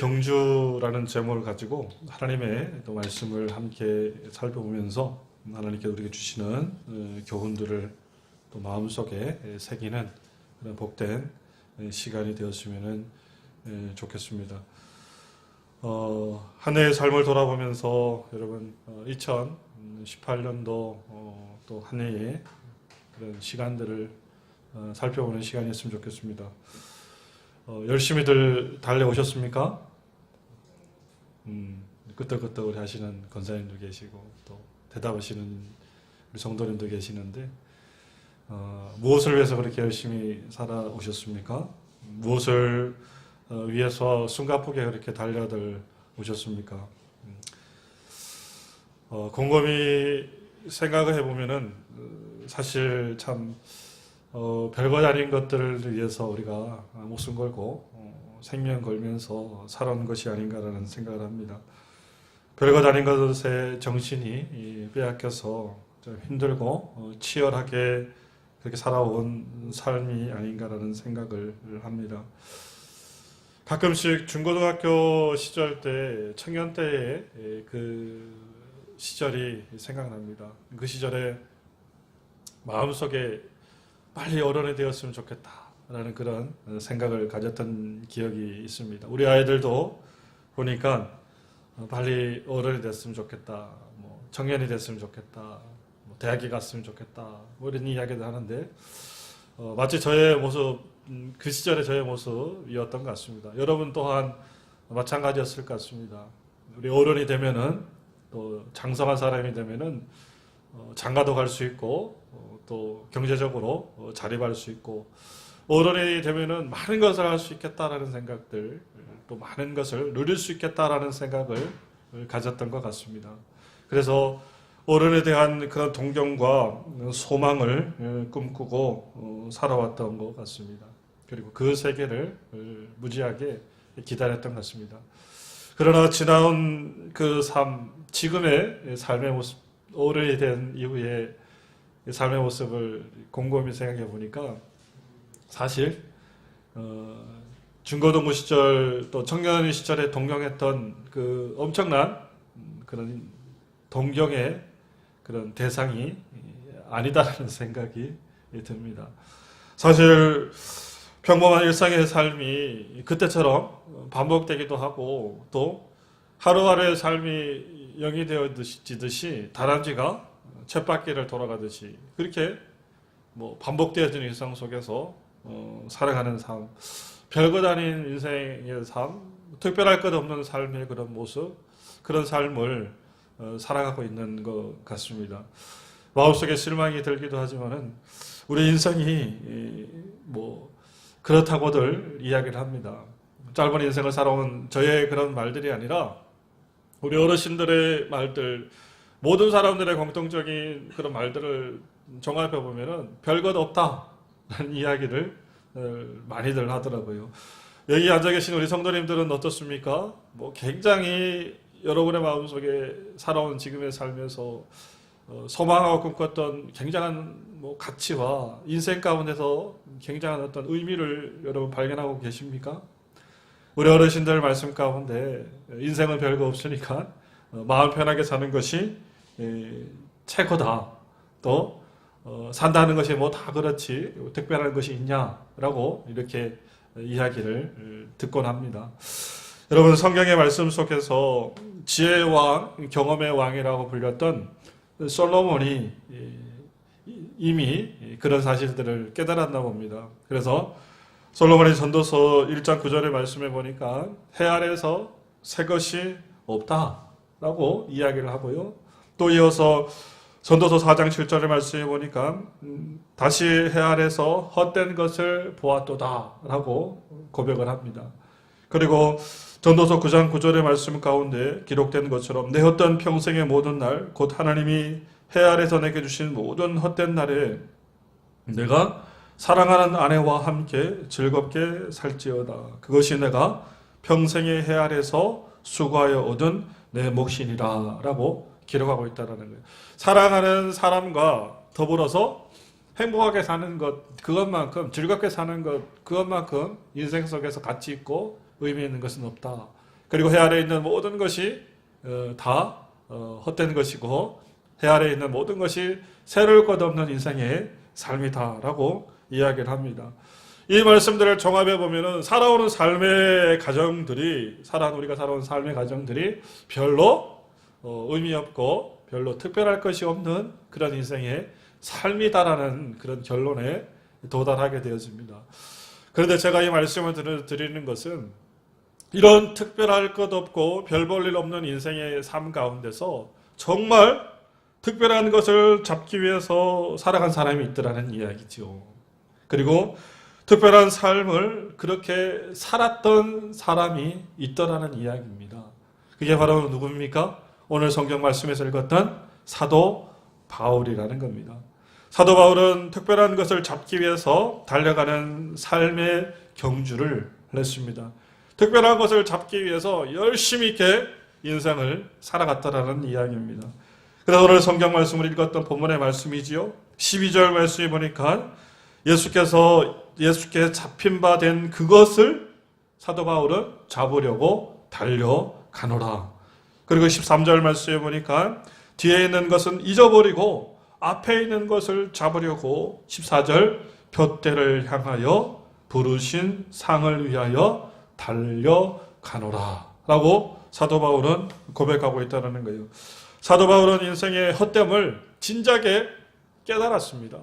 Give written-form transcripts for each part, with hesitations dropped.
경주라는 제목을 가지고 하나님의 또 말씀을 함께 살펴보면서 하나님께서 우리에게 주시는 교훈들을 또 마음속에 새기는 그런 복된 시간이 되었으면 좋겠습니다. 한 해의 삶을 돌아보면서 여러분 2018년도 또 한 해의 그런 시간들을 살펴보는 시간이었으면 좋겠습니다. 열심히들 달려오셨습니까? 끄떡끄떡 하시는 권사님도 계시고 또 대답하시는 우리 성도님도 계시는데 무엇을 위해서 그렇게 열심히 살아오셨습니까? 무엇을 위해서 숨가쁘게 그렇게 달려들 오셨습니까? 곰곰이 생각을 해보면은 사실 참 별것 아닌 것들을 위해서 우리가 목숨 걸고 생명 걸면서 살아온 것이 아닌가라는 생각을 합니다. 별것 아닌 것에 정신이 빼앗겨서 좀 힘들고 치열하게 그렇게 살아온 삶이 아닌가라는 생각을 합니다. 가끔씩 중고등학교 시절 때, 청년 때의 그 시절이 생각납니다. 그 시절에 마음속에 빨리 어른이 되었으면 좋겠다라는 그런 생각을 가졌던 기억이 있습니다. 우리 아이들도 보니까 빨리 어른이 됐으면 좋겠다, 뭐 청년이 됐으면 좋겠다, 뭐 대학에 갔으면 좋겠다, 뭐 이런 이야기도 하는데 마치 저의 모습, 그 시절의 저의 모습이었던 것 같습니다. 여러분 또한 마찬가지였을 것 같습니다. 우리 어른이 되면은 또 장성한 사람이 되면은 장가도 갈 수 있고 또 경제적으로 자립할 수 있고 어른이 되면은 많은 것을 할 수 있겠다라는 생각들, 또 많은 것을 누릴 수 있겠다라는 생각을 가졌던 것 같습니다. 그래서 어른에 대한 그런 동경과 소망을 꿈꾸고 살아왔던 것 같습니다. 그리고 그 세계를 무지하게 기다렸던 것 같습니다. 그러나 지나온 그 삶, 지금의 삶의 모습, 어른이 된 이후에 삶의 모습을 곰곰이 생각해 보니까 사실 중고등부 시절 또 청년 시절에 동경했던 그 엄청난 그런 동경의 그런 대상이 아니다라는 생각이 듭니다. 사실 평범한 일상의 삶이 그때처럼 반복되기도 하고 또 하루하루의 삶이 영이 되어지듯이 다람쥐가 쳇바퀴를 돌아가듯이 그렇게 뭐 반복되어지는 일상 속에서 살아가는 삶, 별것 아닌 인생의 삶, 특별할 것 없는 삶의 그런 모습, 그런 삶을 살아가고 있는 것 같습니다. 마음속에 실망이 들기도 하지만은 우리 인생이 뭐 그렇다고들 이야기를 합니다. 짧은 인생을 살아온 저의 그런 말들이 아니라 우리 어르신들의 말들, 모든 사람들의 공통적인 그런 말들을 종합해 보면은 별것 없다라는 이야기를 많이들 하더라고요. 여기 앉아 계신 우리 성도님들은 어떻습니까? 뭐 굉장히 여러분의 마음속에 살아온 지금의 삶에서 소망하고 꿈꿨던 굉장한 뭐 가치와 인생 가운데서 굉장한 어떤 의미를 여러분 발견하고 계십니까? 우리 어르신들 말씀 가운데 인생은 별거 없으니까 마음 편하게 사는 것이 최고다. 또 산다는 것이 뭐 다 그렇지 특별한 것이 있냐라고 이렇게 이야기를 듣곤 합니다. 여러분 성경의 말씀 속에서 지혜의 왕, 경험의 왕이라고 불렸던 솔로몬이 이미 그런 사실들을 깨달았나 봅니다. 그래서 솔로몬의 전도서 1장 9절의 말씀에 보니까 해 아래에서 새 것이 없다라고 이야기를 하고요. 또 이어서 전도서 4장 7절의 말씀에 보니까 다시 해 아래에서 헛된 것을 보았도다라고 고백을 합니다. 그리고 전도서 9장 9절의 말씀 가운데 기록된 것처럼 내 헛된 평생의 모든 날 곧 하나님이 해 아래에서 내게 주신 모든 헛된 날에 내가 사랑하는 아내와 함께 즐겁게 살지어다. 그것이 내가 평생의 해 아래에서 수고하여 얻은 내 몫이니라 라고 기록하고 있다는 거예요. 사랑하는 사람과 더불어서 행복하게 사는 것, 그것만큼 즐겁게 사는 것, 그것만큼 인생 속에서 가치 있고 의미 있는 것은 없다. 그리고 해 아래에 있는 모든 것이 다 헛된 것이고 해 아래에 있는 모든 것이 새로울 것 없는 인생의 삶이다라고 이야기를 합니다. 이 말씀들을 종합해 보면은 살아오는 삶의 가정들이 우리가 살아온 삶의 가정들이 별로 의미 없고 별로 특별할 것이 없는 그런 인생의 삶이다라는 그런 결론에 도달하게 되어집니다. 그런데 제가 이 말씀을 드리는 것은 이런 특별할 것 없고 별 볼 일 없는 인생의 삶 가운데서 정말 특별한 것을 잡기 위해서 살아간 사람이 있더라는 이야기죠. 그리고 특별한 삶을 그렇게 살았던 사람이 있더라는 이야기입니다. 그게 바로 누굽니까? 오늘 성경 말씀에서 읽었던 사도 바울이라는 겁니다. 사도 바울은 특별한 것을 잡기 위해서 달려가는 삶의 경주를 했습니다. 특별한 것을 잡기 위해서 열심히 있게 인생을 살아갔다라는 이야기입니다. 그래서 오늘 성경 말씀을 읽었던 본문의 말씀이지요. 12절 말씀에 보니까 예수께 잡힌 바 된 그것을 사도 바울은 잡으려고 달려가노라. 그리고 13절 말씀에 보니까 뒤에 있는 것은 잊어버리고 앞에 있는 것을 잡으려고 14절 둯대를 향하여 부르신 상을 위하여 달려가노라 라고 사도 바울은 고백하고 있다는 거예요. 사도 바울은 인생의 헛됨을 진작에 깨달았습니다.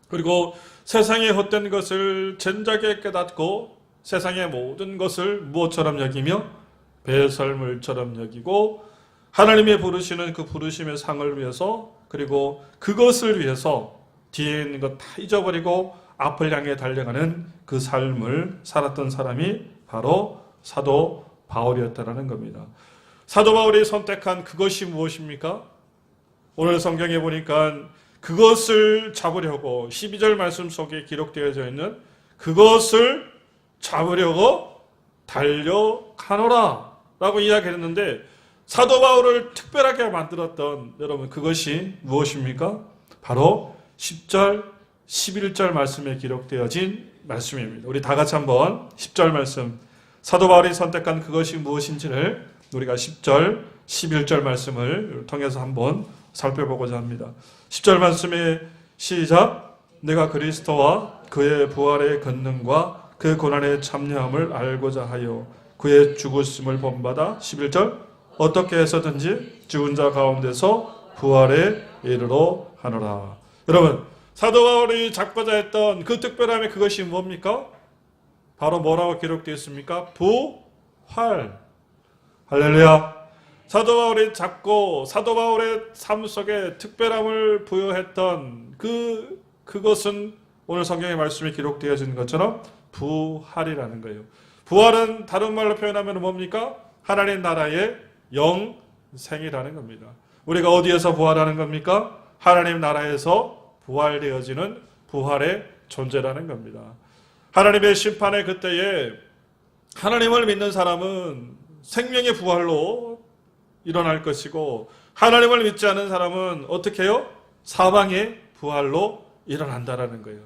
그리고 세상의 헛된 것을 진작에 깨닫고 세상의 모든 것을 무엇처럼 여기며 배설물처럼 여기고 하나님의 부르시는 그 부르심의 상을 위해서 그리고 그것을 위해서 뒤에 있는 것 다 잊어버리고 앞을 향해 달려가는 그 삶을 살았던 사람이 바로 사도 바울이었다는 겁니다. 사도 바울이 선택한 그것이 무엇입니까? 오늘 성경에 보니까 그것을 잡으려고 12절 말씀 속에 기록되어져 있는 그것을 잡으려고 달려가노라 라고 이야기했는데 사도 바울을 특별하게 만들었던 여러분 그것이 무엇입니까? 바로 10절, 11절 말씀에 기록되어진 말씀입니다. 우리 다 같이 한번 10절 말씀 사도 바울이 선택한 그것이 무엇인지를 우리가 10절, 11절 말씀을 통해서 한번 살펴보고자 합니다. 10절 말씀에 시작 내가 그리스도와 그의 부활의 권능과 그 고난의 참여함을 알고자 하여 그의 죽으심을 본받아 11절 어떻게 해서든지 죽은 자 가운데서 부활에 이르러 하노라. 여러분 사도 바울이 잡고자 했던 그 특별함의 그것이 뭡니까? 바로 뭐라고 기록되어 있습니까? 부활. 할렐루야. 사도 바울이 잡고 사도 바울의 삶 속에 특별함을 부여했던 그것은 오늘 성경의 말씀에 기록되어진 것처럼 부활이라는 거예요. 부활은 다른 말로 표현하면 뭡니까? 하나님 나라의 영생이라는 겁니다. 우리가 어디에서 부활하는 겁니까? 하나님 나라에서 부활되어지는 부활의 존재라는 겁니다. 하나님의 심판의 그때에 하나님을 믿는 사람은 생명의 부활로 일어날 것이고 하나님을 믿지 않은 사람은 어떻게 해요? 사망의 부활로 일어난다라는 거예요.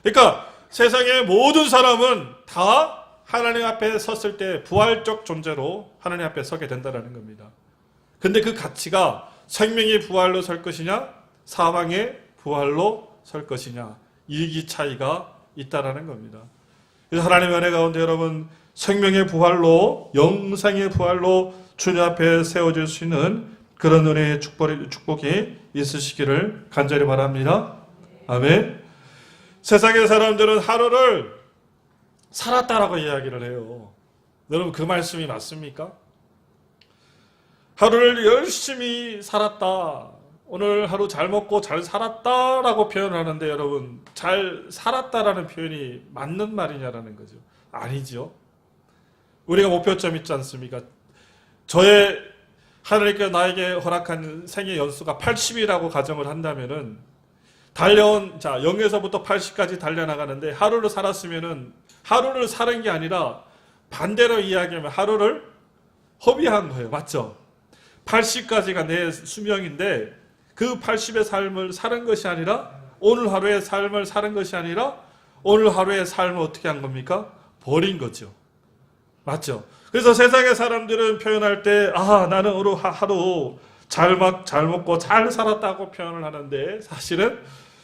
그러니까 세상의 모든 사람은 다 하나님 앞에 섰을 때 부활적 존재로 하나님 앞에 서게 된다는 겁니다. 근데 그 가치가 생명의 부활로 설 것이냐 사망의 부활로 설 것이냐 이 차이가 있다라는 겁니다. 그래서 하나님의 은혜 가운데 여러분 생명의 부활로 영생의 부활로 주님 앞에 세워질 수 있는 그런 은혜의 축복이 있으시기를 간절히 바랍니다. 아멘. 세상의 사람들은 하루를 살았다라고 이야기를 해요. 여러분 그 말씀이 맞습니까? 하루를 열심히 살았다. 오늘 하루 잘 먹고 잘 살았다라고 표현하는데 여러분 잘 살았다라는 표현이 맞는 말이냐라는 거죠. 아니죠. 우리가 목표점 있지 않습니까? 하나님께서 나에게 허락한 생애 연수가 80이라고 가정을 한다면은 달려온 0에서부터 80까지 달려나가는데 하루를 살았으면은 하루를 사는 게 아니라 반대로 이야기하면 하루를 허비한 거예요. 맞죠? 80까지가 내 수명인데 그 80의 삶을 사는 것이 아니라 오늘 하루의 삶을 사는 것이 아니라 오늘 하루의 삶을 어떻게 한 겁니까? 버린 거죠. 맞죠? 그래서 세상의 사람들은 표현할 때 나는 하루 잘 먹고 잘 살았다고 표현을 하는데, 사실은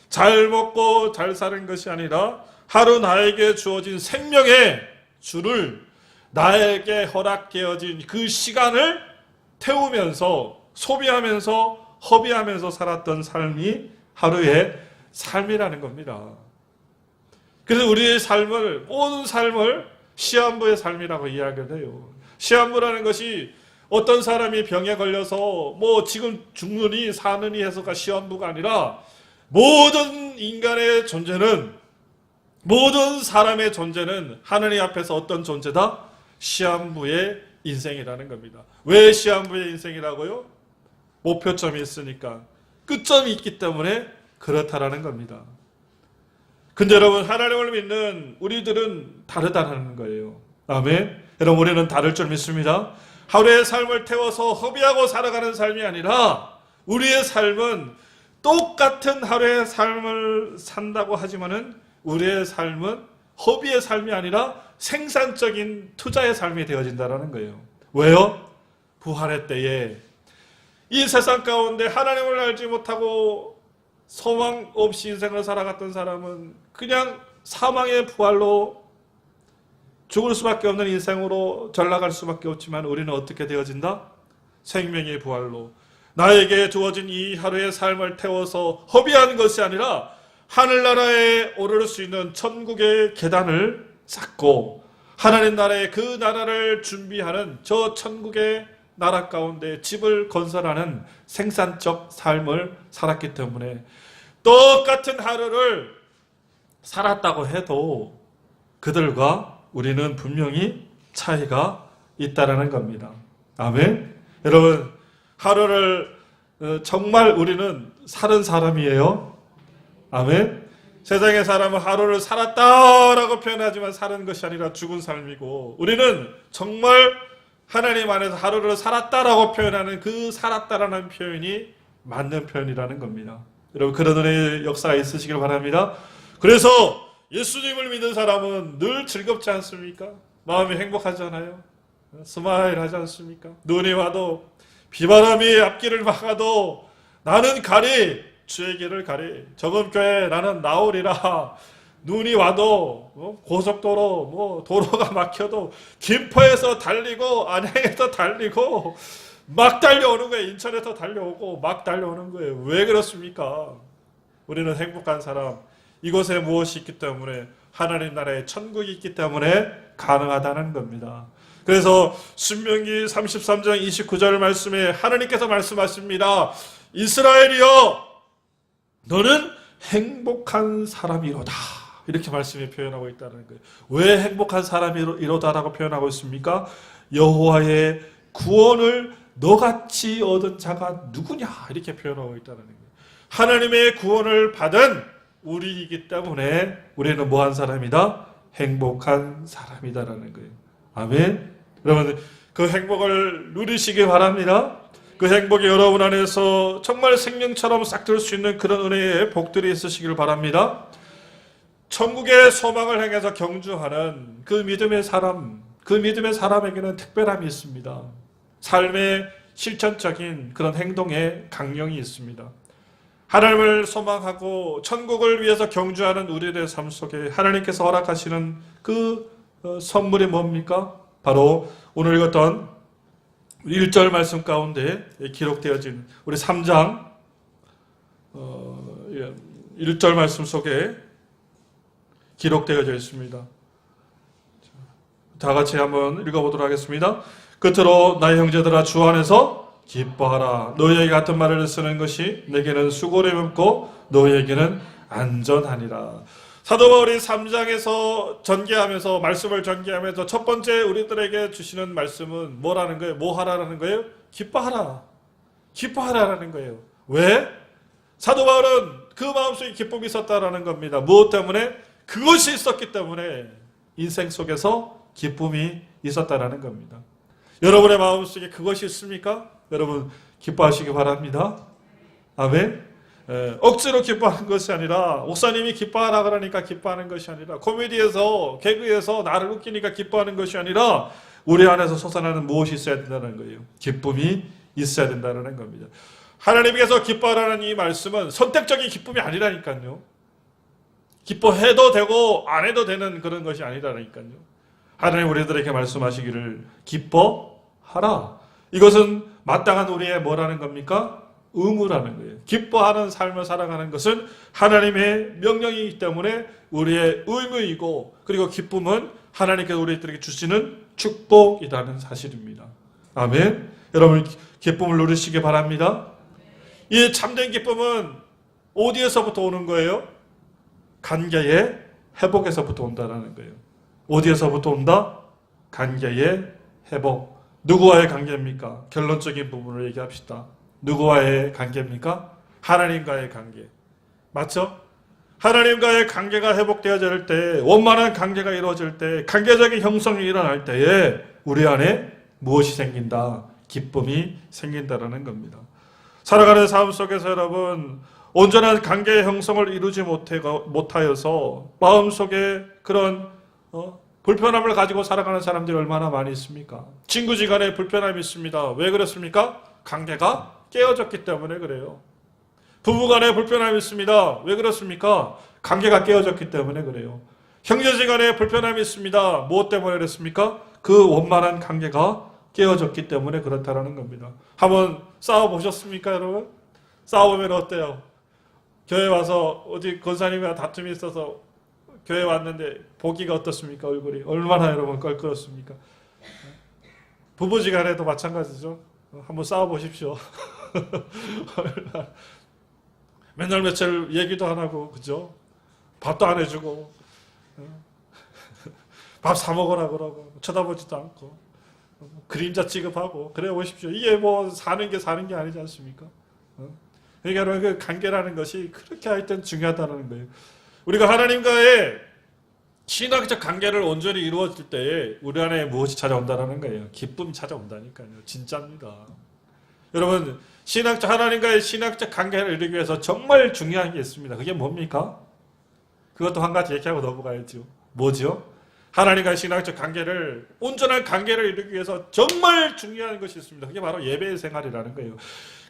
잘 먹고 잘 사는 것이 아니라 하루 나에게 주어진 생명의 주를 나에게 허락되어진 그 시간을 태우면서 소비하면서 허비하면서 살았던 삶이 하루의 삶이라는 겁니다. 그래서 우리의 삶을, 모든 삶을 시한부의 삶이라고 이야기를 해요. 시한부라는 것이 어떤 사람이 병에 걸려서 지금 죽느니 사느니 해서가 시한부가 아니라, 모든 인간의 존재는, 모든 사람의 존재는 하느님 앞에서 어떤 존재다? 시한부의 인생이라는 겁니다. 왜 시한부의 인생이라고요? 목표점이 있으니까, 끝점이 있기 때문에 그렇다라는 겁니다. 근데 여러분, 하나님을 믿는 우리들은 다르다는 거예요. 아멘. 여러분, 우리는 다를 줄 믿습니다. 하루의 삶을 태워서 허비하고 살아가는 삶이 아니라, 우리의 삶은 똑같은 하루의 삶을 산다고 하지만은 우리의 삶은 허비의 삶이 아니라 생산적인 투자의 삶이 되어진다는 거예요. 왜요? 부활의 때에 이 세상 가운데 하나님을 알지 못하고 소망 없이 인생을 살아갔던 사람은 그냥 사망의 부활로 죽을 수밖에 없는 인생으로 전락할 수밖에 없지만, 우리는 어떻게 되어진다? 생명의 부활로 나에게 주어진 이 하루의 삶을 태워서 허비하는 것이 아니라 하늘나라에 오를 수 있는 천국의 계단을 쌓고 하나님 나라의 그 나라를 준비하는 저 천국의 나라 가운데 집을 건설하는 생산적 삶을 살았기 때문에, 똑같은 하루를 살았다고 해도 그들과 우리는 분명히 차이가 있다라는 겁니다. 아멘. 여러분, 하루를 정말 우리는 사는 사람이에요. 아멘. 세상의 사람은 하루를 살았다라고 표현하지만 사는 것이 아니라 죽은 삶이고, 우리는 정말 하나님 안에서 하루를 살았다라고 표현하는 그 살았다라는 표현이 맞는 표현이라는 겁니다. 여러분, 그런 은혜의 역사가 있으시길 바랍니다. 그래서 예수님을 믿는 사람은 늘 즐겁지 않습니까? 마음이 행복하잖아요. 스마일 하지 않습니까? 눈이 와도 비바람이 앞길을 막아도 나는 가리, 주의 길을 가리. 저번 교회 나는 나오리라. 눈이 와도 고속도로 도로가 막혀도 김포에서 달리고 안양에서 달리고 막 달려오는 거예요. 인천에서 달려오고 막 달려오는 거예요. 왜 그렇습니까? 우리는 행복한 사람, 이곳에 무엇이 있기 때문에, 하나님 나라의 천국이 있기 때문에 가능하다는 겁니다. 그래서 신명기 33장 29절 말씀에 하나님께서 말씀하십니다. 이스라엘이여, 너는 행복한 사람이로다. 이렇게 말씀이 표현하고 있다는 거예요. 왜 행복한 사람이로다라고 표현하고 있습니까? 여호와의 구원을 너같이 얻은 자가 누구냐, 이렇게 표현하고 있다는 거예요. 하나님의 구원을 받은 우리이기 때문에 우리는 뭐한 사람이다? 행복한 사람이다라는 거예요. 아멘. 여러분, 그 행복을 누리시기 바랍니다. 그 행복이 여러분 안에서 정말 생명처럼 싹들 수 있는 그런 은혜의 복들이 있으시길 바랍니다. 천국의 소망을 향해서 경주하는 그 믿음의 사람, 그 믿음의 사람에게는 특별함이 있습니다. 삶의 실천적인 그런 행동에 강령이 있습니다. 하나님을 소망하고 천국을 위해서 경주하는 우리들의 삶 속에 하나님께서 허락하시는 그 선물이 뭡니까? 바로 오늘 읽었던 1절 말씀 가운데 기록되어진 우리 3장 1절 말씀 속에 기록되어져 있습니다. 다 같이 한번 읽어보도록 하겠습니다. 끝으로 나의 형제들아, 주 안에서 기뻐하라. 너희에게 같은 말을 쓰는 것이 내게는 수고를 묻고 너희에게는 안전하니라. 사도 바울이 3장에서 전개하면서, 말씀을 전개하면서 첫 번째 우리들에게 주시는 말씀은 뭐라는 거예요? 뭐 하라는 거예요? 기뻐하라. 기뻐하라라는 거예요. 왜? 사도 바울은 그 마음속에 기쁨이 있었다라는 겁니다. 무엇 때문에? 그것이 있었기 때문에 인생 속에서 기쁨이 있었다라는 겁니다. 여러분의 마음속에 그것이 있습니까? 여러분, 기뻐하시기 바랍니다. 아멘. 억지로 기뻐하는 것이 아니라, 목사님이 기뻐하라 그러니까 기뻐하는 것이 아니라, 코미디에서 개그에서 나를 웃기니까 기뻐하는 것이 아니라, 우리 안에서 솟아나는 무엇이 있어야 된다는 거예요. 기쁨이 있어야 된다는 겁니다. 하나님께서 기뻐하라는 이 말씀은 선택적인 기쁨이 아니라니까요. 기뻐해도 되고 안 해도 되는 그런 것이 아니라니까요. 하나님 우리들에게 말씀하시기를 기뻐하라. 이것은 마땅한 우리의 뭐라는 겁니까? 의무라는 거예요. 기뻐하는 삶을 살아가는 것은 하나님의 명령이기 때문에 우리의 의무이고, 그리고 기쁨은 하나님께서 우리들에게 주시는 축복이라는 사실입니다. 아멘. 여러분 기쁨을 누리시기 바랍니다. 이 참된 기쁨은 어디에서부터 오는 거예요? 관계의 회복에서부터 온다는 거예요. 어디에서부터 온다? 관계의 회복. 누구와의 관계입니까? 결론적인 부분을 얘기합시다. 누구와의 관계입니까? 하나님과의 관계. 맞죠? 하나님과의 관계가 회복되어질 때, 원만한 관계가 이루어질 때, 관계적인 형성이 일어날 때에 우리 안에 무엇이 생긴다? 기쁨이 생긴다라는 겁니다. 살아가는 삶 속에서 여러분 온전한 관계의 형성을 이루지 못하여서 마음속에 그런 불편함을 가지고 살아가는 사람들이 얼마나 많이 있습니까? 친구지간에 불편함이 있습니다. 왜 그렇습니까? 관계가 깨어졌기 때문에 그래요. 부부간에 불편함이 있습니다. 왜 그렇습니까? 관계가 깨어졌기 때문에 그래요. 형제지간에 불편함이 있습니다. 무엇 때문에 그렇습니까? 그 원만한 관계가 깨어졌기 때문에 그렇다는 겁니다. 한번 싸워보셨습니까, 여러분? 싸워보면 어때요? 교회 와서 어디 권사님과 다툼이 있어서 교회 왔는데 보기가 어떻습니까? 얼굴이 얼마나 여러분 껄끄럽습니까? 부부지간에도 마찬가지죠. 한번 싸워보십시오. 맨날 며칠 얘기도 안 하고, 그죠? 밥도 안 해주고, 밥 사 먹으라 그러고, 쳐다보지도 않고, 그림자 취급하고, 그래 보십시오. 이게 뭐 사는 게 아니지 않습니까? 그러니까 그 관계라는 것이 그렇게 하여튼 중요하다는 거예요. 우리가 하나님과의 신학적 관계를 온전히 이루어질 때에 우리 안에 무엇이 찾아온다는 거예요. 기쁨이 찾아온다니까요. 진짜입니다. 여러분, 하나님과의 신학적 관계를 이루기 위해서 정말 중요한 게 있습니다. 그게 뭡니까? 그것도 한 가지 얘기하고 넘어가야죠. 뭐죠? 하나님과의 신학적 관계를, 온전한 관계를 이루기 위해서 정말 중요한 것이 있습니다. 그게 바로 예배의 생활이라는 거예요.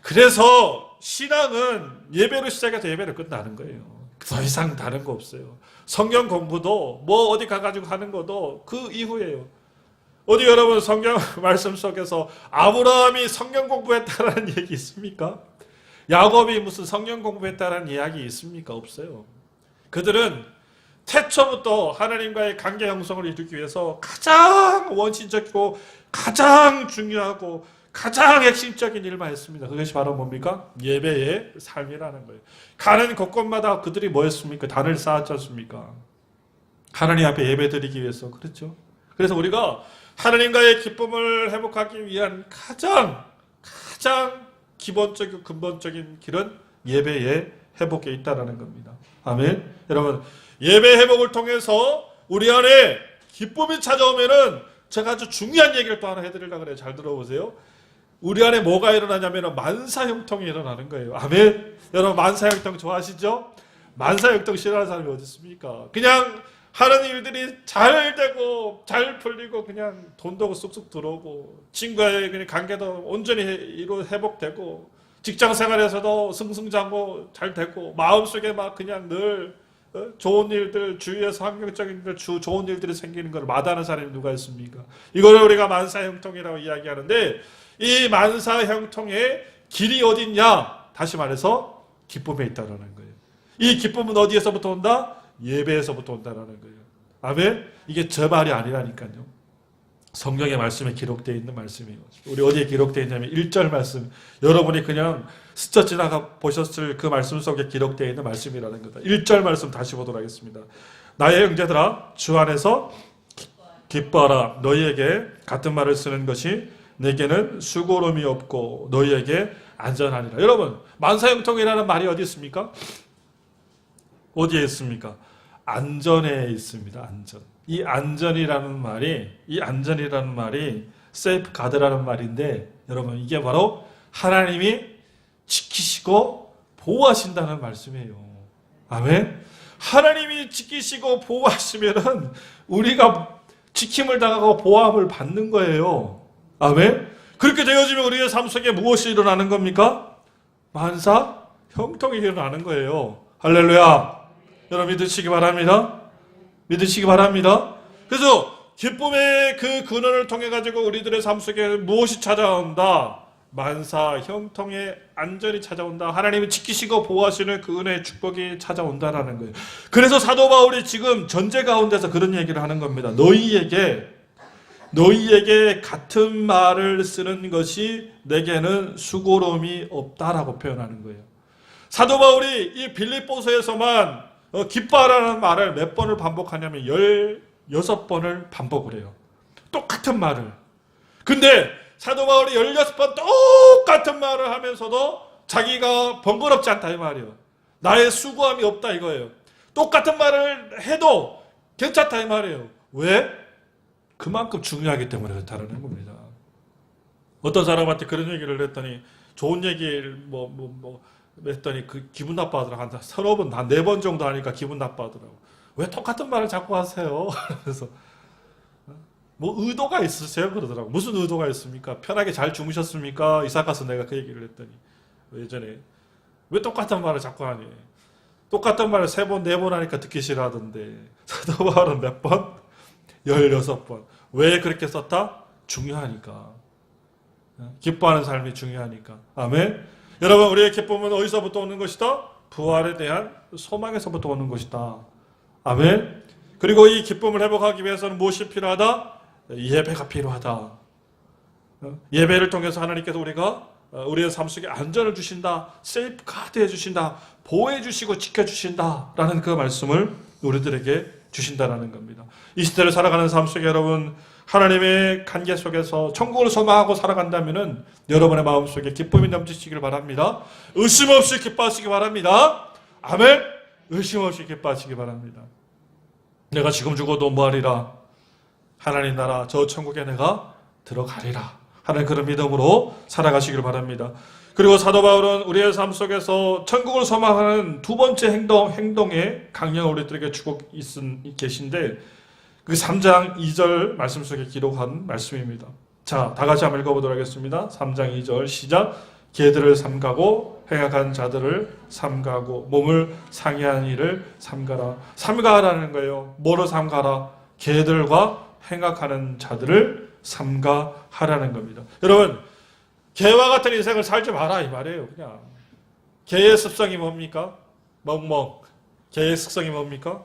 그래서 신앙은 예배로 시작해서 예배로 끝나는 거예요. 더 이상 다른 거 없어요. 성경 공부도 뭐 어디 가가지고 하는 것도 그 이후예요. 어디 여러분 성경 말씀 속에서 아브라함이 성경 공부했다라는 얘기 있습니까? 야곱이 무슨 성경 공부했다라는 이야기 있습니까? 없어요. 그들은 태초부터 하나님과의 관계 형성을 이루기 위해서 가장 원칙적이고 가장 중요하고 가장 핵심적인 일만 했습니다. 그것이 바로 뭡니까? 예배의 삶이라는 거예요. 가는 곳곳마다 그들이 뭐였습니까? 단을 쌓았지 않습니까? 하나님 앞에 예배 드리기 위해서. 그렇죠? 그래서 우리가 하나님과의 기쁨을 회복하기 위한 가장 기본적이고 근본적인 길은 예배의 회복에 있다는 겁니다. 아멘. 여러분, 예배 회복을 통해서 우리 안에 기쁨이 찾아오면은 제가 아주 중요한 얘기를 또 하나 해드리려고 그래요. 잘 들어보세요. 우리 안에 뭐가 일어나냐면 만사형통이 일어나는 거예요. 아멘. 여러분 만사형통 좋아하시죠? 만사형통 싫어하는 사람이 어디 있습니까? 그냥 하는 일들이 잘 되고 잘 풀리고 그냥 돈도 쑥쑥 들어오고 친구와의 그냥 관계도 온전히 회복되고 직장 생활에서도 승승장구 잘 되고 마음속에 막 그냥 늘 좋은 일들, 주위에서 환경적인 일, 좋은 일들이 생기는 걸 마다하는 사람이 누가 있습니까? 이걸 우리가 만사형통이라고 이야기하는데 이 만사형통의 길이 어딨냐? 다시 말해서 기쁨에 있다는 거예요. 이 기쁨은 어디에서부터 온다? 예배에서부터 온다는 거예요. 아멘? 이게 제 말이 아니라니까요. 성경의 말씀에 기록되어 있는 말씀이에요. 우리 어디에 기록되어 있냐면 1절 말씀. 여러분이 그냥 스쳐 지나가 보셨을 그 말씀 속에 기록되어 있는 말씀이라는 거다. 1절 말씀 다시 보도록 하겠습니다. 나의 형제들아 주 안에서 기뻐하라. 너희에게 같은 말을 쓰는 것이 내게는 수고로움이 없고 너희에게 안전하니라. 여러분 만사형통이라는 말이 어디 있습니까? 어디에 있습니까? 안전에 있습니다. 안전. 이 안전이라는 말이 세이프 가드라는 말인데 여러분 이게 바로 하나님이 지키시고 보호하신다는 말씀이에요. 아멘. 하나님이 지키시고 보호하시면은 우리가 지킴을 당하고 보호함을 받는 거예요. 아멘. 그렇게 되어지면 우리의 삶 속에 무엇이 일어나는 겁니까? 만사 형통이 일어나는 거예요. 할렐루야. 여러분 믿으시기 바랍니다. 믿으시기 바랍니다. 그래서 기쁨의 그 근원을 통해 가지고 우리들의 삶 속에 무엇이 찾아온다? 만사 형통의 안전이 찾아온다. 하나님이 지키시고 보호하시는 그 은혜의 축복이 찾아온다라는 거예요. 그래서 사도 바울이 지금 전제 가운데서 그런 얘기를 하는 겁니다. 너희에게 같은 말을 쓰는 것이 내게는 수고로움이 없다라고 표현하는 거예요. 사도 바울이 이 빌립보서에서만 기뻐하라는 말을 몇 번을 반복하냐면 16번을 반복을 해요. 똑같은 말을. 근데 사도 바울이 16번 똑같은 말을 하면서도 자기가 번거롭지 않다 이 말이에요. 나의 수고함이 없다 이거예요. 똑같은 말을 해도 괜찮다 이 말이에요. 왜? 그만큼 중요하기 때문에 그렇다는 겁니다. 어떤 사람한테 그런 얘기를 했더니 좋은 얘기를 했더니 그 기분 나빠하더라고. 한 서너 번, 한 4번 정도 하니까 기분 나빠하더라고. 왜 똑같은 말을 자꾸 하세요? 그래서 뭐 의도가 있으세요? 그러더라고. 무슨 의도가 있습니까? 편하게 잘 주무셨습니까? 이사 가서 내가 그 얘기를 했더니 예전에 왜 똑같은 말을 자꾸 하니? 똑같은 말을 3번, 4번 하니까 듣기 싫어하던데 사도 바울은 몇 번? 16번. 왜 그렇게 썼다? 중요하니까. 기뻐하는 삶이 중요하니까. 아멘. 여러분 우리의 기쁨은 어디서부터 오는 것이다? 부활에 대한 소망에서부터 오는 것이다. 아멘. 그리고 이 기쁨을 회복하기 위해서는 무엇이 필요하다? 예배가 필요하다. 예배를 통해서 하나님께서 우리의 삶 속에 안전을 주신다. 세이프가드 해주신다. 보호해 주시고 지켜주신다. 라는 그 말씀을 우리들에게 주신다라는 겁니다. 이 시대를 살아가는 삶 속에 여러분 하나님의 관계 속에서 천국을 소망하고 살아간다면은 여러분의 마음 속에 기쁨이 넘치시길 바랍니다. 의심 없이 기뻐하시기 바랍니다. 아멘. 의심 없이 기뻐하시기 바랍니다. 내가 지금 죽어도 뭐하리라? 하나님 나라 저 천국에 내가 들어가리라 하는 그런 믿음으로 살아가시길 바랍니다. 그리고 사도 바울은 우리의 삶 속에서 천국을 소망하는 두 번째 행동의 강령을 우리들에게 주고 계신데 그 3장 2절 말씀 속에 기록한 말씀입니다. 자, 다 같이 한번 읽어보도록 하겠습니다. 3장 2절 시작. 개들을 삼가고 행악한 자들을 삼가고 몸을 상해한 일을 삼가라. 삼가라는 거예요. 뭐로 삼가라? 개들과 행악하는 자들을 삼가하라는 겁니다. 여러분 개와 같은 인생을 살지 마라 이 말이에요. 그냥 개의 습성이 뭡니까? 멍멍. 개의 습성이 뭡니까?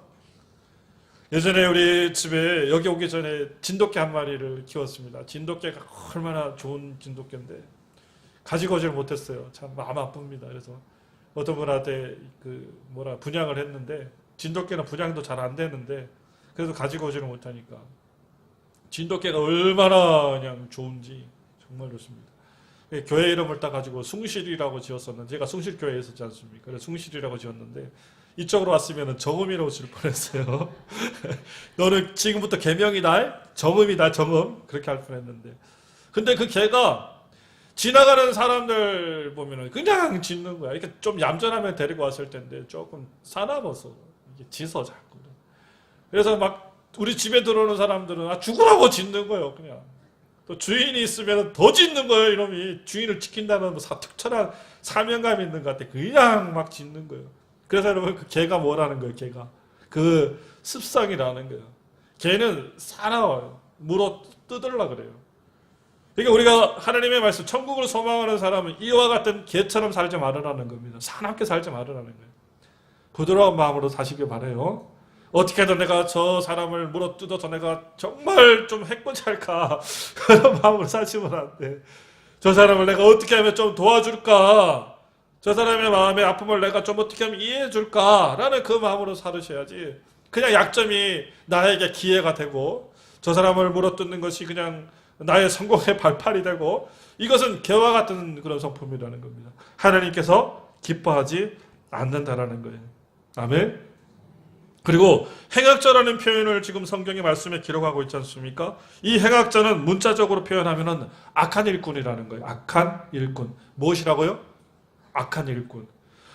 예전에 우리 집에 여기 오기 전에 진돗개 한 마리를 키웠습니다. 진돗개가 얼마나 좋은 진돗개인데 가지고 오질 못했어요. 참 마음 아픕니다. 그래서 어떤 분한테 분양을 했는데 진돗개는 분양도 잘 안 되는데 그래도 가지고 오지를 못하니까 진돗개가 얼마나 그냥 좋은지 정말 좋습니다. 교회 이름을 따가지고 숭실이라고 지었었는데 제가 숭실교회에 있었지 않습니까? 그래서 숭실이라고 지었는데 이쪽으로 왔으면 정음이라고 질 뻔했어요. 너는 지금부터 개명이다. 정음이다. 정음. 그렇게 할 뻔했는데 근데 그 개가 지나가는 사람들 보면은 그냥 짖는 거야. 이렇게 좀 얌전하면 데리고 왔을 텐데 조금 사나워서 이게 짖어 자꾸. 그래서 막 우리 집에 들어오는 사람들은 죽으라고 짖는 거예요. 그냥. 또 주인이 있으면 더 짖는 거예요. 이놈이 주인을 지킨다는 특별한 사명감이 있는 것 같아. 그냥 막 짖는 거예요. 그래서 여러분 그 개가 뭐라는 거예요. 개가 그 습성이라는 거예요. 개는 사나워요. 물어 뜯으려고 그래요. 그러니까 우리가 하나님의 말씀 천국을 소망하는 사람은 이와 같은 개처럼 살지 말으라는 겁니다. 사납게 살지 말으라는 거예요. 부드러운 마음으로 사시길 바라요. 어떻게든 내가 저 사람을 물어 뜯어서 내가 정말 좀 해코지할까 그런 마음으로 사시면 안 돼. 저 사람을 내가 어떻게 하면 좀 도와줄까? 저 사람의 마음의 아픔을 내가 좀 어떻게 하면 이해해 줄까? 라는 그 마음으로 살으셔야지. 그냥 약점이 나에게 기회가 되고 저 사람을 물어뜯는 것이 그냥 나의 성공의 발판이 되고 이것은 개와 같은 그런 성품이라는 겁니다. 하나님께서 기뻐하지 않는다라는 거예요. 아멘. 그리고 행악자라는 표현을 지금 성경의 말씀에 기록하고 있지 않습니까? 이 행악자는 문자적으로 표현하면은 악한 일꾼이라는 거예요. 악한 일꾼. 무엇이라고요? 악한 일꾼.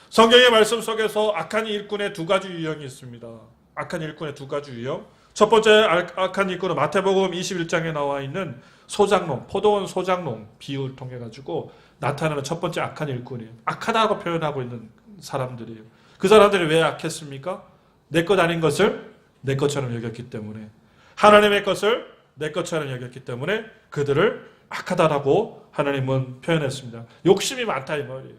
성경의 말씀 속에서 악한 일꾼의 두 가지 유형이 있습니다. 악한 일꾼의 두 가지 유형. 첫 번째 악한 일꾼은 마태복음 21장에 나와 있는 소작농, 포도원 소작농 비유를 통해 가지고 나타나는 첫 번째 악한 일꾼이에요. 악하다고 표현하고 있는 사람들이에요. 그 사람들이 왜 악했습니까? 내 것 아닌 것을 내 것처럼 여겼기 때문에, 하나님의 것을 내 것처럼 여겼기 때문에 그들을 악하다라고 하나님은 표현했습니다. 욕심이 많다 이 말이에요.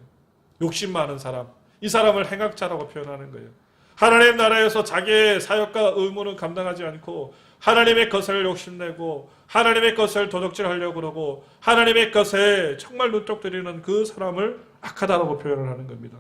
욕심 많은 사람, 이 사람을 행악자라고 표현하는 거예요. 하나님 나라에서 자기의 사역과 의무는 감당하지 않고 하나님의 것을 욕심내고 하나님의 것을 도둑질하려고 그러고 하나님의 것에 정말 눈독 들이는 그 사람을 악하다라고 표현을 하는 겁니다.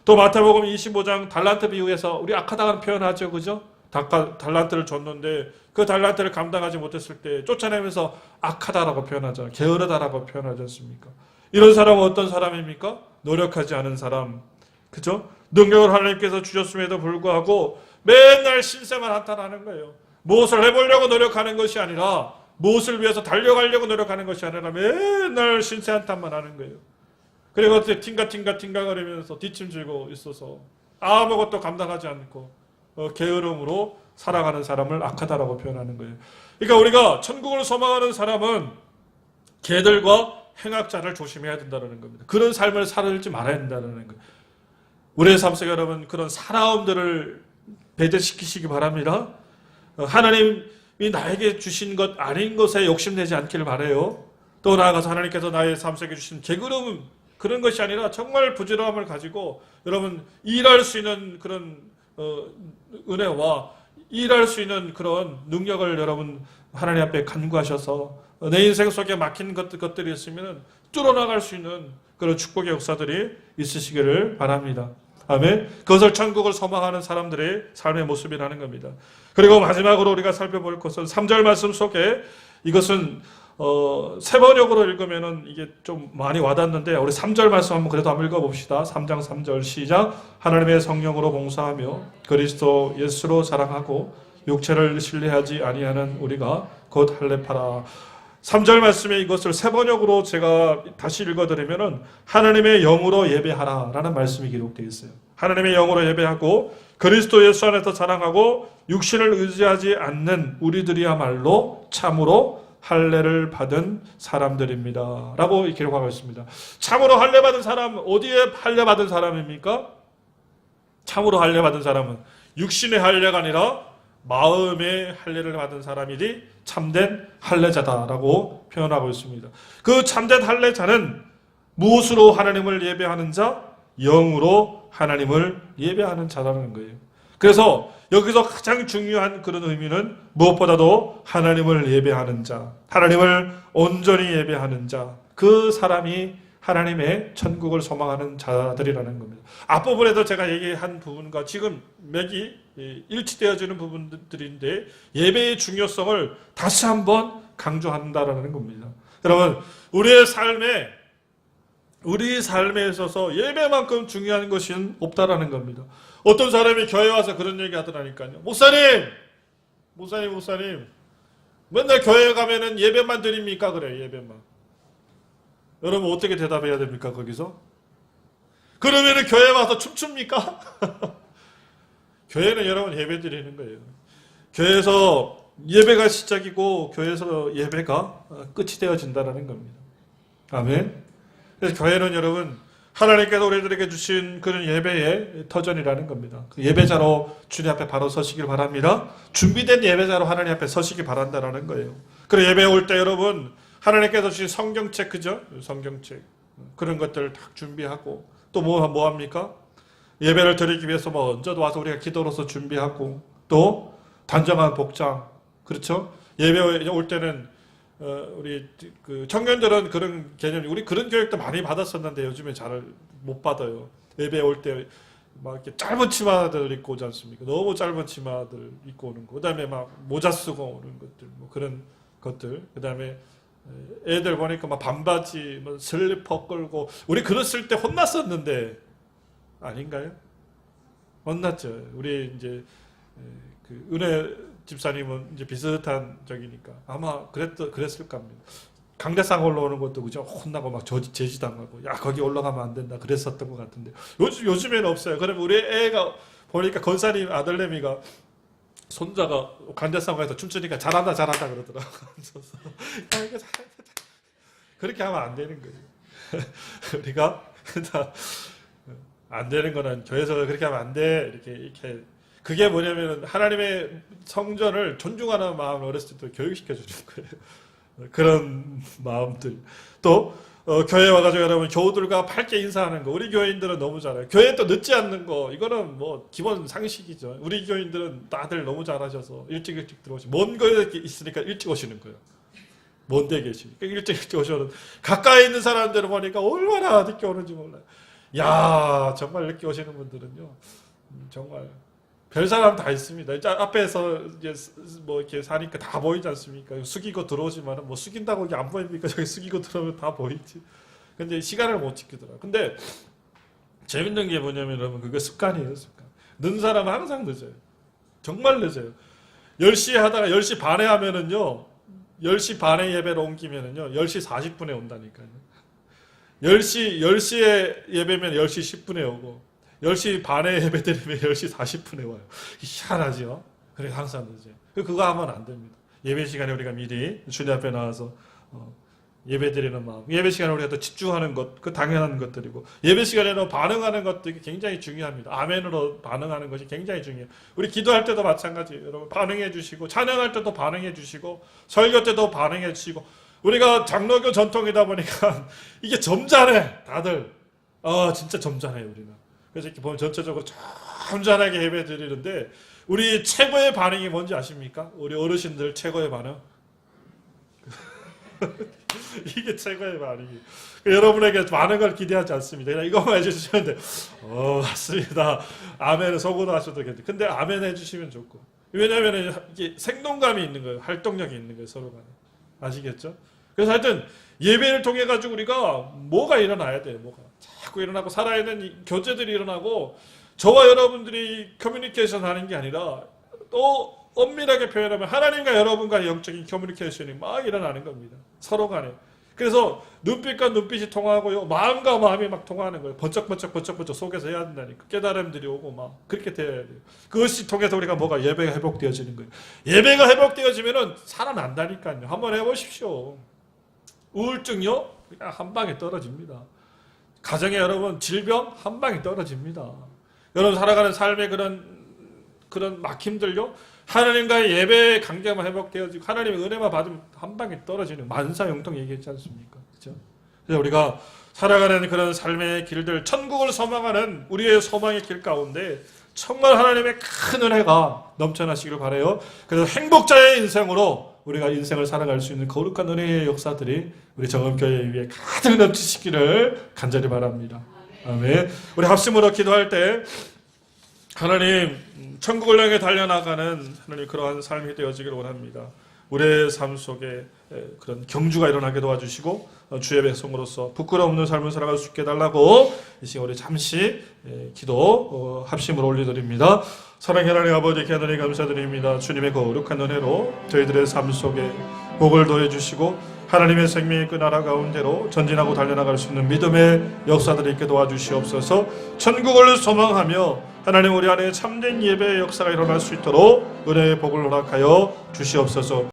또 마태복음 25장 달란트 비유에서 우리 악하다는 표현하죠, 그죠? 달란트를 줬는데 그 달란트를 감당하지 못했을 때 쫓아내면서 악하다라고 표현하잖아요. 게으르다라고 표현하지 않습니까? 이런 사람은 어떤 사람입니까? 노력하지 않은 사람, 그죠? 능력을 하나님께서 주셨음에도 불구하고 맨날 신세만 한탄하는 거예요. 무엇을 해보려고 노력하는 것이 아니라, 무엇을 위해서 달려가려고 노력하는 것이 아니라 맨날 신세 한탄만 하는 거예요. 그리고 어떻게 팅가팅가거리면서 뒷짐지고 있어서 아무것도 감당하지 않고 게으름으로 살아가는 사람을 악하다라고 표현하는 거예요. 그러니까 우리가 천국을 소망하는 사람은 개들과 행악자를 조심해야 된다는 겁니다. 그런 삶을 살지 말아야 된다는 거예요. 우리의 삶 속에 여러분 그런 사나움들을 배제시키시기 바랍니다. 하나님이 나에게 주신 것 아닌 것에 욕심내지 않기를 바라요. 또 나아가서 하나님께서 나의 삶 속에 주신 게으름, 그런 것이 아니라 정말 부지런함을 가지고 여러분 일할 수 있는 그런 은혜와 일할 수 있는 그런 능력을 여러분 하나님 앞에 간구하셔서 내 인생 속에 막힌 것들이 있으면 뚫어나갈 수 있는 그런 축복의 역사들이 있으시기를 바랍니다. 아멘. 그것을 천국을 소망하는 사람들의 삶의 모습이라는 겁니다. 그리고 마지막으로 우리가 살펴볼 것은 3절 말씀 속에, 이것은 세번역으로 읽으면은 이게 좀 많이 와닿는데 우리 3절 말씀 한번 그래도 한번 읽어봅시다. 3장 3절 시작. 하나님의 성령으로 봉사하며 그리스도 예수로 자랑하고 육체를 신뢰하지 아니하는 우리가 곧 할례파라. 3절 말씀에 이것을 세번역으로 제가 다시 읽어드리면은 하나님의 영으로 예배하라 라는 말씀이 기록되어 있어요. 하나님의 영으로 예배하고 그리스도 예수 안에서 자랑하고 육신을 의지하지 않는 우리들이야말로 참으로 할례를 받은 사람들입니다 라고 기록하고 있습니다. 참으로 할례 받은 사람, 어디에 할례 받은 사람입니까? 참으로 할례 받은 사람은 육신의 할례가 아니라 마음의 할례를 받은 사람이니 참된 할례자다라고 표현하고 있습니다. 그 참된 할례자는 무엇으로 하나님을 예배하는 자? 영으로 하나님을 예배하는 자라는 거예요. 그래서 여기서 가장 중요한 그런 의미는 무엇보다도 하나님을 예배하는 자, 하나님을 온전히 예배하는 자, 그 사람이 하나님의 천국을 소망하는 자들이라는 겁니다. 앞부분에도 제가 얘기한 부분과 지금 맥이 일치되어지는 부분들인데 예배의 중요성을 다시 한번 강조한다라는 겁니다. 여러분, 우리 삶에 있어서 예배만큼 중요한 것은 없다라는 겁니다. 어떤 사람이 교회 와서 그런 얘기 하더라니까요. 목사님! 맨날 교회 가면은 예배만 드립니까? 그래요, 예배만. 여러분, 어떻게 대답해야 됩니까, 거기서? 그러면은 교회 와서 춤춥니까? 교회는 여러분 예배 드리는 거예요. 교회에서 예배가 시작이고, 교회에서 예배가 끝이 되어진다는 겁니다. 아멘. 그래서 교회는 여러분, 하나님께서 우리들에게 주신 그런 예배의 터전이라는 겁니다. 그 예배자로 주님 앞에 바로 서시길 바랍니다. 준비된 예배자로 하나님 앞에 서시기 바란다는 거예요. 그리고 예배 올 때 여러분, 하나님께서 주신 성경책, 그죠? 성경책. 그런 것들을 다 준비하고, 또 뭐 합니까? 예배를 드리기 위해서 먼저 와서 우리가 기도로서 준비하고, 또 단정한 복장. 그렇죠? 예배 올 때는 우리 그 청년들은 그런 개념이, 우리 그런 교육도 많이 받았었는데 요즘에 잘 못 받아요. 예배 올 때 막 이렇게 짧은 치마들 입고 오지 않습니까? 너무 짧은 치마들 입고 오는 거. 그다음에 막 모자 쓰고 오는 것들, 뭐 그런 것들. 그다음에 애들 보니까 막 반바지, 뭐 슬리퍼 끌고, 우리 그랬을 때 혼났었는데 아닌가요? 혼났죠. 우리 이제 그 은혜 집사님은 이제 비슷한 적이니까 아마 그랬을 겁니다. 강대상 올라오는 것도 그죠? 혼나고 막 제지당하고, 야 거기 올라가면 안 된다 그랬었던 것 같은데 요즘에는 없어요. 그러면 우리 애가 보니까 권사님 아들내미가 손자가 관제상가에서 춤추니까 잘한다 잘한다 그러더라고. 그렇게 하면 안 되는 거예요. 우리가 안 되는 거는 교회에서 그렇게 하면 안 돼. 이렇게 그게 뭐냐면 하나님의 성전을 존중하는 마음을 어렸을 때부터 교육시켜 주는 거예요. 그런 마음들. 또 교회 와가지고 여러분 교우들과 밝게 인사하는 거 우리 교인들은 너무 잘해요. 교회 또 늦지 않는 거 이거는 뭐 기본 상식이죠. 우리 교인들은 다들 너무 잘하셔서 일찍 들어오시고 먼 거에 있으니까 일찍 오시는 거예요. 먼 데 계시니까 일찍 오셔는 가까이 있는 사람들을 보니까 얼마나 늦게 오는지 몰라요. 야 정말 늦게 오시는 분들은요 정말 별 사람 다 있습니다. 이제 앞에서 이제 뭐 이렇게 사니까 다 보이지 않습니까? 숙이고 들어오지만은 뭐 숙인다고 이게 안 보입니까? 저기 숙이고 들어오면 다 보이지. 근데 시간을 못 지키더라. 근데 재밌는 게 뭐냐면 여러분 그게 습관이에요, 습관. 늦은 사람은 항상 늦어요. 정말 늦어요. 10시에 하다가 10시 반에 하면은요. 10시 반에 예배를 옮기면은요. 10시 40분에 온다니까요. 10시에 예배면 10시 10분에 오고 10시 반에 예배 드리면 10시 40분에 와요. 희한하죠? 그래 항상 늦어요. 그거 하면 안 됩니다. 예배 시간에 우리가 미리 주님 앞에 나와서 예배 드리는 마음. 예배 시간에 우리가 또 집중하는 것, 그 당연한 것들이고 예배 시간에는 반응하는 것들이 굉장히 중요합니다. 아멘으로 반응하는 것이 굉장히 중요해요. 우리 기도할 때도 마찬가지예요. 여러분 반응해 주시고 찬양할 때도 반응해 주시고 설교 때도 반응해 주시고 우리가 장로교 전통이다 보니까 이게 점잖해. 다들 진짜 점잖해요 우리는. 그래서 이렇게 보면 전체적으로 점잖하게 예배 드리는데 우리 최고의 반응이 뭔지 아십니까? 우리 어르신들 최고의 반응. 이게 최고의 반응이. 여러분에게 반응을 기대하지 않습니다. 그냥 이것만 해주시면 돼요. 맞습니다. 아멘을 속으로 하셔도 괜찮아요. 근데 아멘 해주시면 좋고. 왜냐하면 이게 생동감이 있는 거예요. 활동력이 있는 거예요. 서로 간에. 아시겠죠? 그래서 하여튼 예배를 통해 가지고 우리가 뭐가 일어나야 돼요. 뭐가 자꾸 일어나고 살아있는 교제들이 일어나고 저와 여러분들이 커뮤니케이션 하는 게 아니라 또 엄밀하게 표현하면 하나님과 여러분과의 영적인 커뮤니케이션이 막 일어나는 겁니다. 서로 간에. 그래서 눈빛과 눈빛이 통하고요. 마음과 마음이 막 통하는 거예요. 번쩍번쩍 속에서 해야 된다니까. 깨달음들이 오고 막 그렇게 돼야 돼요. 그것이 통해서 우리가 뭐가 예배가 회복되어지는 거예요. 예배가 회복되어지면은 살아난다니까요. 한번 해보십시오. 우울증요? 그냥 한 방에 떨어집니다. 가정에 여러분 질병 한 방에 떨어집니다. 여러분 살아가는 삶의 그런 막힘들요? 하나님과의 예배의 관계만 회복되어지고 하나님의 은혜만 받으면 한 방에 떨어지는 만사형통 얘기했지 않습니까? 그렇죠? 그래서 우리가 살아가는 그런 삶의 길들, 천국을 소망하는 우리의 소망의 길 가운데 정말 하나님의 큰 은혜가 넘쳐나시기를 바라요. 그래서 행복자의 인생으로 우리가 인생을 살아갈 수 있는 거룩한 은혜의 역사들이 우리 정음교회 위에 가득 넘치시기를 간절히 바랍니다. 아멘. 우리 합심으로 기도할 때 하나님 천국을 향해 달려나가는 하나님 그러한 삶이 되어지기를 원합니다. 우리의 삶 속에 그런 경주가 일어나게 도와주시고 주의 백성으로서 부끄러움 없는 삶을 살아갈 수 있게 해달라고 이 시간 우리 잠시 기도 합심으로 올려드립니다. 사랑의 하나님 아버지 하나님 감사드립니다. 주님의 거룩한 은혜로 저희들의 삶 속에 복을 더해주시고 하나님의 생명의 그 나라 가운데로 전진하고 달려나갈 수 있는 믿음의 역사들이 있게 도와주시옵소서. 천국을 소망하며 하나님 우리 안에 참된 예배의 역사가 일어날 수 있도록 은혜의 복을 허락하여 주시옵소서.